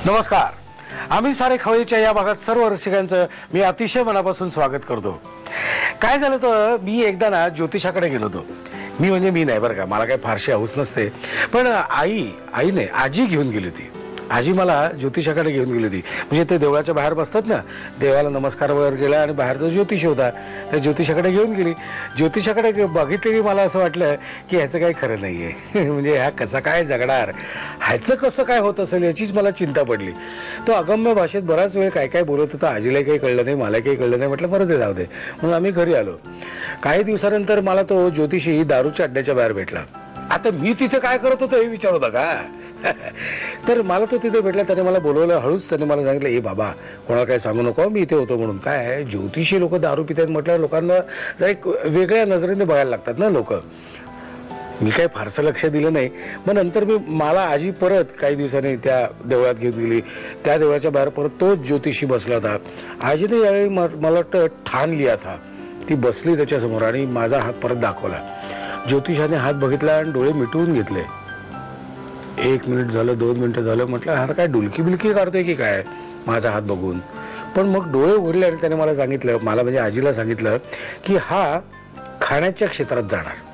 नमस्कार. आम्ही सारे खवय्याच्या या भागात सर्व रसिकांचं मी अतिशय मनापासून स्वागत करतो. काय झालं तर मी एकदा ना ज्योतिषाकडे गेलो होतो. मी नाही बरं का, मला काही फारशी हौस नसते, पण आईने आजी घेऊन गेली होती. आजी मला ज्योतिषाकडे घेऊन गेली होती. म्हणजे ते देवळाच्या बाहेर बसतात ना, देवाला नमस्कार वगैरे केला आणि बाहेर तो ज्योतिष होता, त्या ज्योतिषाकडे घेऊन गेली. ज्योतिषाकडे बघितलेली मला असं वाटलं की ह्याचं काही खरं नाहीये. म्हणजे ह्या कसा काय जगणार, ह्याचं कसं काय होत असेल याचीच मला चिंता पडली. तो अगम्य भाषेत बराच वेळ काय काय बोलत होता. आजीलाही काही कळलं नाही, मला काही कळलं नाही. म्हटलं बरं ते जाऊ दे म्हणून आम्ही घरी आलो. काही दिवसानंतर मला तो ज्योतिषी दारूच्या अड्ड्याच्या बाहेर भेटला. आता मी तिथे काय करत होतो हे विचार होता का? तर मला तो तिथे भेटला. त्याने मला बोलवलं. हळूच त्याने मला सांगितलं, ए बाबा कोणाला काय सांगू नको, मी इथे होतो म्हणून. काय ज्योतिषी लोक दारू पितात म्हटल्यावर लोकांना एक वेगळ्या नजरेने बघायला लागतात ना लोक. मी काही फारसं लक्ष दिलं नाही. मग नंतर मला आजी परत काही दिवसांनी त्या देवळात घेऊन गेली. त्या देवळाच्या बाहेर परत तोच ज्योतिषी बसला होता. आजीने यावेळी मला वाटतं ठाण लिया था. ती बसली त्याच्यासमोर आणि माझा हात परत दाखवला. ज्योतिषाने हात बघितला आणि डोळे मिटवून घेतले. 1 मिनिट झालं, 2 मिनिटं झालं. म्हटलं हा काय डुलकी बिलकी काढतोय की काय माझा हात बघून. पण मग डोळे उघडले आणि त्याने मला सांगितलं, मला म्हणजे आजीला सांगितलं की हा खाण्याच्या क्षेत्रात जाणार.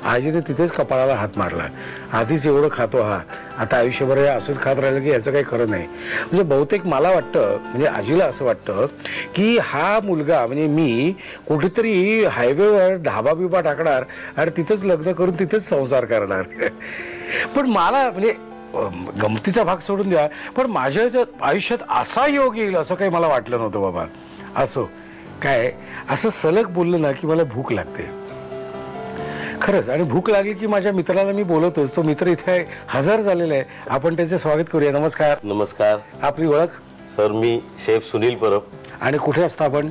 आजीने तिथेच कपाळाला हात मारला. आधीच एवढं खातो हा, आता आयुष्यभर असंच खात राहिलं की याचं काही खरं नाही. म्हणजे बहुतेक मला वाटतं, म्हणजे आजीला असं वाटतं की हा मुलगा म्हणजे मी कुठेतरी हायवेवर ढाबा बिबा टाकणार आणि तिथेच लग्न करून तिथेच संसार करणार. पण मला म्हणजे गमतीचा भाग सोडून द्या, पण माझ्या आयुष्यात असा योग येईल असं काही मला वाटलं नव्हतं बाबा. असो काय, असं सलग बोललं ना की मला भूक लागते खरंच. आणि भूक लागली की माझ्या मित्राला मी बोलवतोच. तो मित्र इथे हजर झालेला आहे. आपण त्याचे स्वागत करूया. नमस्कार. नमस्कार. आपली ओळख? सर मी शेफ सुनील परब. आणि कुठे असता आपण?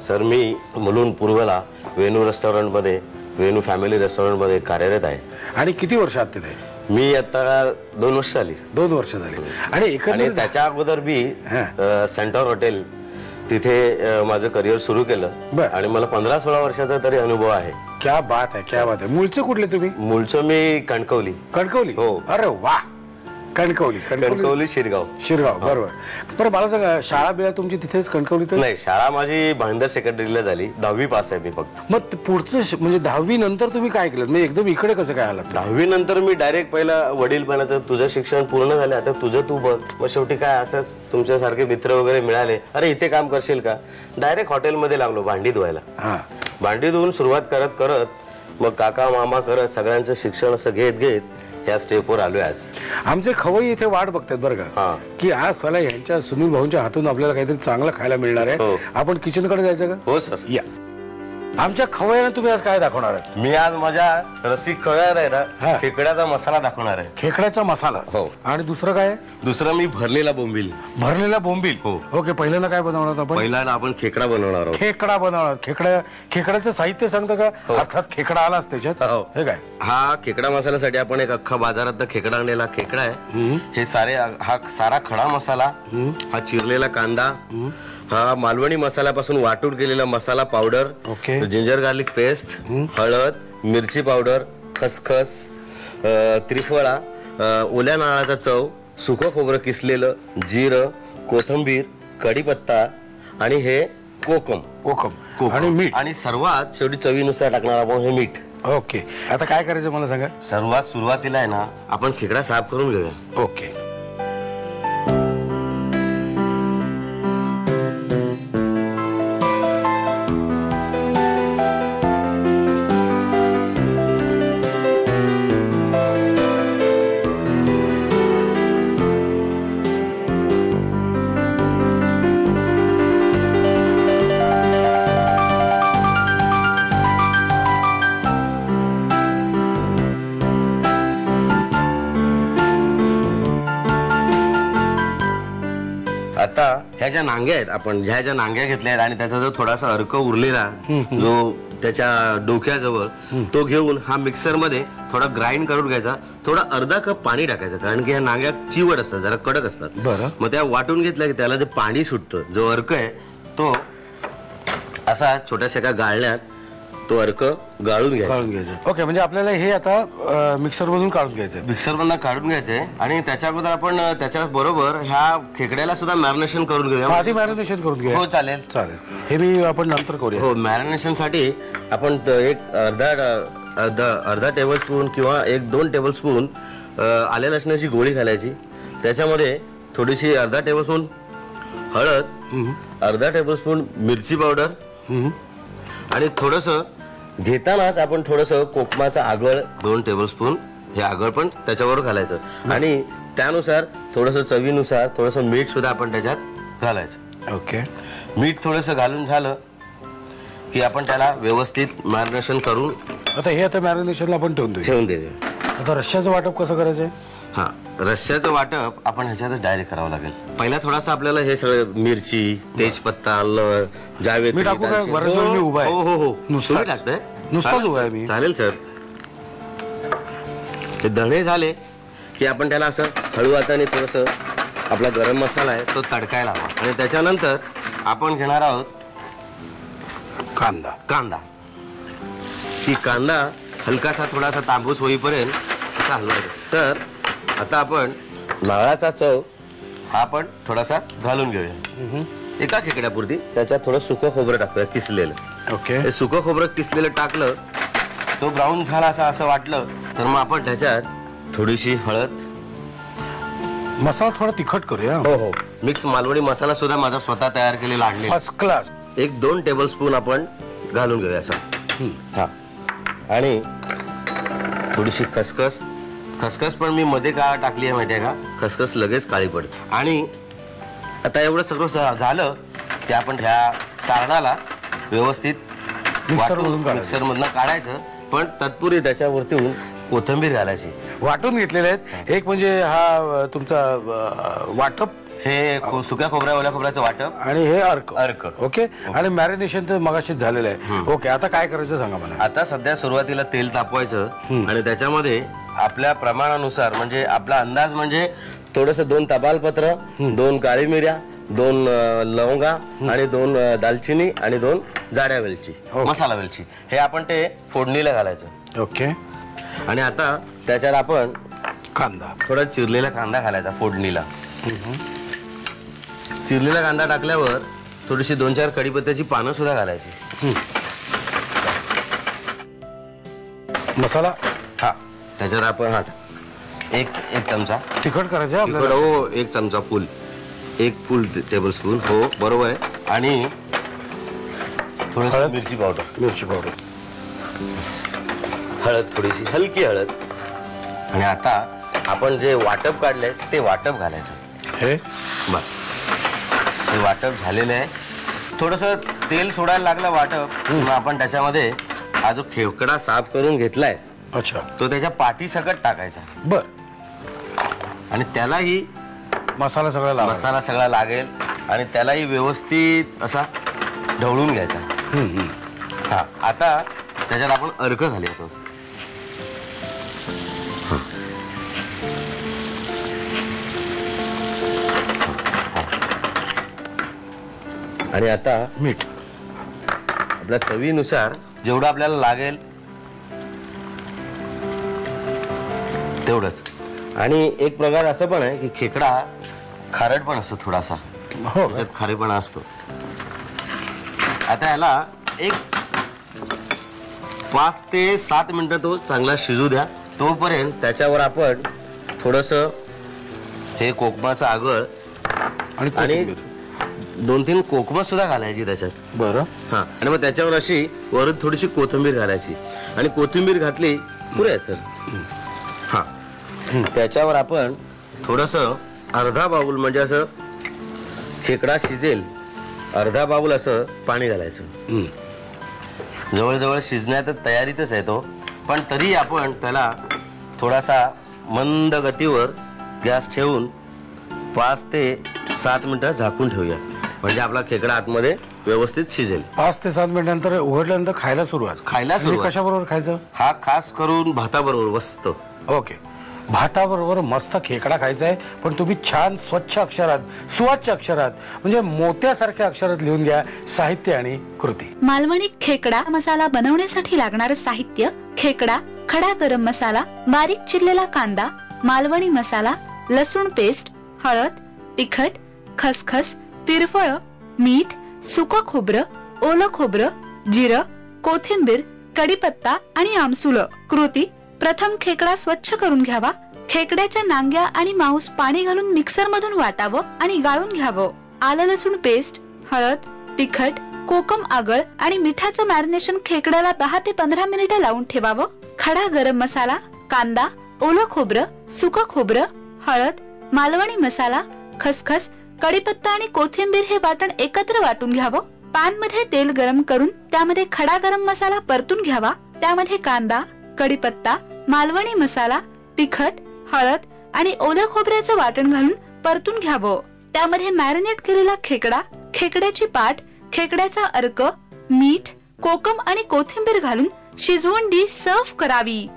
सर मी मुलुंड पूर्वला वेणू रेस्टॉरंटमध्ये, वेणू फॅमिली रेस्टॉरंटमध्ये कार्यरत आहे. आणि किती वर्ष आहात तिथे? मी आता 2 वर्ष झाली. 2 वर्ष झाली. आणि त्याच्या अगोदर मी सेंटर हॉटेल तिथे माझं करिअर सुरू केलं आणि मला 15-16 वर्षाचा तरी अनुभव आहे. क्या बात आहे, क्या बात आहे. मूळचे कुठले तुम्ही? मूळचं मी कणकवली. कणकवली? हो. अरे वा. कणकवली शिरगाव. बरोबर. बरं मला सांगा, शाळा बिळा तुमची तिथेच कणकवलीत? नाही, शाळा माझी भाईंदर सेकंडरीला झाली. 10वी पास आहे मी फक्त. मग पुढचं म्हणजे 10वी नंतर तुम्ही काय केलं? म्हणजे एकदम इकडे कसं काय आलात? 10वी नंतर मी डायरेक्ट पहिला वडीलपणाचं, तुझं शिक्षण पूर्ण झालं आता तुझं तू बघ. मग शेवटी काय असंच तुमच्यासारखे मित्र वगैरे मिळाले, अरे इथे काम करशील का? डायरेक्ट हॉटेलमध्ये लागलो भांडी धुवायला. भांडी धुवून सुरुवात करत करत मग काका मामा करत सगळ्यांचं शिक्षण असं घेत या स्टेपवर आलोय आज. आमचे खवय्ये इथे वाट बघतात बरं का, की आज साला यांच्या सुनील भाऊंच्या हातून आपल्याला काहीतरी चांगलं खायला मिळणार आहे. आपण किचन कडे जायचं का? हो सर, या. आमच्या खवय्यांना तुम्ही आज काय दाखवणार आहे? मी आज माझ्या रसिक खवय्याला आहे ना खेकड्याचा मसाला दाखवणार आहे. खेकड्याचा मसाला? हो. आणि दुसरं काय? दुसरं मी भरलेला बोंबील. भरलेला बोंबील? हो. ओके. पहिल्यांदा काय बनवणार आपण? पहिल्यांदा आपण खेकडा बनवणार आहोत. खेकडा बनवणार. खेकड्याचं साहित्य सांगतं का? अर्थात खेकडा आलाच त्याच्यात. हे काय? हा खेकडा मसाल्यासाठी आपण एक अख्खा बाजारात खेकडा आणलेला खेकडा आहे. हे हा सारा खडा मसाला, हा चिरलेला कांदा, हा मालवणी मसाल्यापासून वाटून केलेला मसाला पावडर, जिंजर गार्लिक पेस्ट, हळद, मिरची पावडर, खसखस, त्रिफळा, ओल्या नारळाचा चव, सुकं खोबरं किसलेलं, जिरं, कोथिंबीर, कढीपत्ता आणि हे कोकम आणि मीठ. आणि सर्वात शेवटी चवीनुसार टाकणार आपण हे मीठ. ओके. आता काय करायचं मला सांगा? सुरुवातीला आहे ना आपण खेकडा साफ करून घेऊया. ओके. आता ह्या ज्या नांग्या आहेत, आपण ज्या नांग्या घेतल्या आहेत आणि त्याचा जो थोडासा अर्क उरलेला जो त्याच्या डोक्याजवळ, तो घेऊन हा मिक्सर मध्ये थोडा ग्राइंड करून घ्यायचा. थोडा अर्धा कप पाणी टाकायचं, कारण की ह्या नांग्या चिवट असतात, जरा कडक असतात. मग त्या वाटून घेतल्या की त्याला जे पाणी सुटतं, जो अर्क आहे तो असा छोट्याशा एका गाळण्यात तो अर्क गाळून घ्यायचा. काढून घ्यायचं. ओके, म्हणजे आपल्याला हे आता मिक्सर मधून काढून घ्यायचं. मिक्सर मधून काढून घ्यायचंय आणि त्याच्या अगोदर आपण त्याच्या बरोबर ह्या खेकड्याला सुद्धा मॅरिनेशन करून घेऊया. आधी मॅरिनेशन करून घ्या. हो चालेल. चालेल, हे मी आपण नंतर करूया. हो, मॅरिनेशन साठी आपण एक अर्धा टेबलस्पून किंवा 1-2 टेबलस्पून आल्या लसणाची गोळी घालायची. त्याच्यामध्ये थोडीशी अर्धा टेबलस्पून हळद, अर्धा टेबलस्पून मिरची पावडर आणि थोडस घेतानाच आपण थोडस कोकमाचं आगळ 2 टेबलस्पून हे आगळ पण त्याच्यावर घालायचं आणि त्यानुसार थोडस चवीनुसार थोडस मीठ सुद्धा आपण त्याच्यात घालायचं. ओके, मीठ थोडस घालून झालं की आपण त्याला व्यवस्थित मॅरिनेशन करून आता हे आता मॅरिनेशनला आपण ठेवून देऊया. आता रश्श्याचं वाटप कसं करायचंय? हा, रश्श्याचं वाटप आपण ह्याच्यातच डायरेक्ट करावं लागेल. पहिला थोडासा आपल्याला हे सगळं मिरची, तेजपत्ता, जावेत्री. मी टाकू काय? बऱ्याच वेळ मी उभा आहे. हो हो हो, नुसताच? तुम्ही टाकताय? नुसताच चालेल उभा आहे सर, मी. चालेल सर. हे धणे झाले की आपण त्याला असं हळू हाताने थोडस आपला गरम मसाला आहे तो तडकायला हवा आणि त्याच्यानंतर आपण घेणार आहोत कांदा. की कांदा हलकासा थोडासा तांबूस होईपर्यंत असा हलवायचा. तर आता आपण नारळाचा चव हा आपण थोडासा घालून घेऊया एका खेकड्यापुरती. त्याच्यात थोडं सुकं खोबरं टाकूया किसलेलं. ओके, हे सुकं खोबरं किसलेलं टाकलं, तो ब्राऊन झाला असं वाटलं तर मग आपण त्याच्यात थोडीशी हळद. मसाला थोडा तिखट करूया. हो हो, मिक्स मालवणी मसाला सुद्धा माझा स्वतः तयार केलेला आणलेला. First class. 1-2 टेबलस्पून आपण घालून घेऊया असा. हा, आणि थोडीशी खसखस पण मी मध्ये का टाकली आहे माहिती आहे का? खसखस लगेच काळी पडते. आणि आता एवढं सगळं झालं की आपण ह्या सारणाला व्यवस्थित मिक्सर मधनं काढायचं. पण तत्पूर्वी त्याच्यावरती कोथिंबीर घालायची. वाटून घेतलेले आहेत. एक म्हणजे हा तुमचा वाटप, हे सुक्या ओल्या खोबऱ्याचं वाटप आणि हे अर्क. ओके. ओके, आणि मॅरिनेशन तर मगाशीच झालेलं आहे. ओके, आता काय करायचं सांगा मला. आता सध्या सुरुवातीला तेल तापवायचं आणि त्याच्यामध्ये आपल्या प्रमाणानुसार म्हणजे आपला अंदाज म्हणजे थोडस 2 तमालपत्र, 2 काळी मिऱ्या, 2 लवंगा आणि 2 दालचिनी आणि 2 जाड्या वेलची, मसाला वेलची, हे आपण ते फोडणीला घालायचं. ओके, आणि आता त्याच्यात आपण कांदा, थोडा चिरलेला कांदा घालायचा फोडणीला. चिरलेला कांदा टाकल्यावर थोडीशी 2-4 कढीपत्त्याची पानं सुद्धा घालायची. मसाला, हा, त्याच्यात आपण एक चमचा तिखट करायचं आपल्याला. हो, 1 चमचा फुल, 1 फुल टेबलस्पून. हो बरोबर आहे. आणि थोडस मिरची पावडर, हळद, थोडीशी हलकी हळद. आणि आता आपण जे वाटप काढलंय ते वाटप घालायचं. हे बस, हे वाटप झालेलं आहे. थोडस तेल सोडायला लागलं वाटप, मग आपण त्याच्यामध्ये हा जो खेकडा साफ करून घेतलाय, अच्छा, तो त्याच्या पाठी सकट टाकायचा. बर, आणि त्यालाही मसाला सगळा लागेल आणि त्यालाही व्यवस्थित असा ढवळून घ्यायचा. हा, आता त्याच्यात आपण अर्क घालूया. आणि आता मीठ आपल्या चवीनुसार जेवढं आपल्याला लागेल तेवढंच. आणि एक प्रकार असं पण आहे की खेकडा खारट पण असतो थोडासा. हो, त्याच्यात खारेपणा असतो. आता याला एक 5 ते 7 मिनिटं तो चांगला शिजू द्या. तोपर्यंत त्याच्यावर आपण थोडस हे कोकमाचं आगळ आणि 2-3 कोकमा सुद्धा घालायची त्याच्यात. बरं, हा, आणि मग त्याच्यावर अशी वरून थोडीशी कोथिंबीर घालायची. आणि कोथिंबीर घातली पुरे सर. हा, त्याच्यावर आपण थोडस अर्धा बाऊल म्हणजे असं खेकडा शिजेल अर्धा बाऊल असं पाणी घालायचं. जवळजवळ शिजण्यात तयारीतच आहे तो. पण तरी आपण त्याला थोडासा मंद गतीवर गॅस ठेवून 5 ते 7 मिनिटं झाकून ठेवूया. म्हणजे आपला खेकडा आतमध्ये व्यवस्थित शिजेल. 5 ते 7 मिनिटांनंतर उघडल्यानंतर खायला सुरुवात. कशाबरोबर खायचं? हा खास करून भाताबरोबर मस्त. ओके, भाताबरोबर मस्त खेकडा खायचा आहे, पण तुम्ही छान स्वच्छ अक्षरात, सुवाच्य अक्षरात, म्हणजे मोत्यासारख्या अक्षरात लिहून घ्या साहित्य आणि कृती. मालवणी खेकडा मसाला बनवण्यासाठी लागणारं साहित्य: खेकडा, खडा गरम मसाला, बारीक चिरलेला कांदा, मालवणी मसाला, लसूण पेस्ट, हळद, तिखट, खसखस, पिरफळ, मीठ, सुकं खोबरं, ओलं खोबरं, जिरं, कोथिंबीर, कढीपत्ता आणि आमसुलं. कृती: प्रथम खेकडा स्वच्छ करून घ्यावा. खेकड्याच्या नांग्या आणि मांस पाणी घालून मिक्सर मधून वाटावं आणि गाळून घ्यावं. आलं लसूण पेस्ट, हळद, तिखट, कोकम आगळ आणि मिठाचं मॅरिनेशन खेकड्याला 10 ते 15 मिनिटं लावून ठेवावं. खडा गरम मसाला, कांदा, ओलं खोबरं, सुकं खोबरं, हळद, मालवणी मसाला, खसखस, कढीपत्ता आणि कोथिंबीर हे वाटण एकत्र वाटून घ्यावं. पॅन मध्ये तेल गरम करून त्यामध्ये खडा गरम मसाला परतून घ्यावा. त्यामध्ये कांदा, कढीपत्ता, मालवणी मसाला, तिखट, हळद आणि ओल्या खोबऱ्याचं वाटण घालून परतून घ्यावं. त्यामध्ये मॅरिनेट केलेला खेकडा, खेकड्याची पाठ, खेकड्याचा अर्क, मीठ, कोकम आणि कोथिंबीर घालून शिजवून डिश सर्व्ह करावी.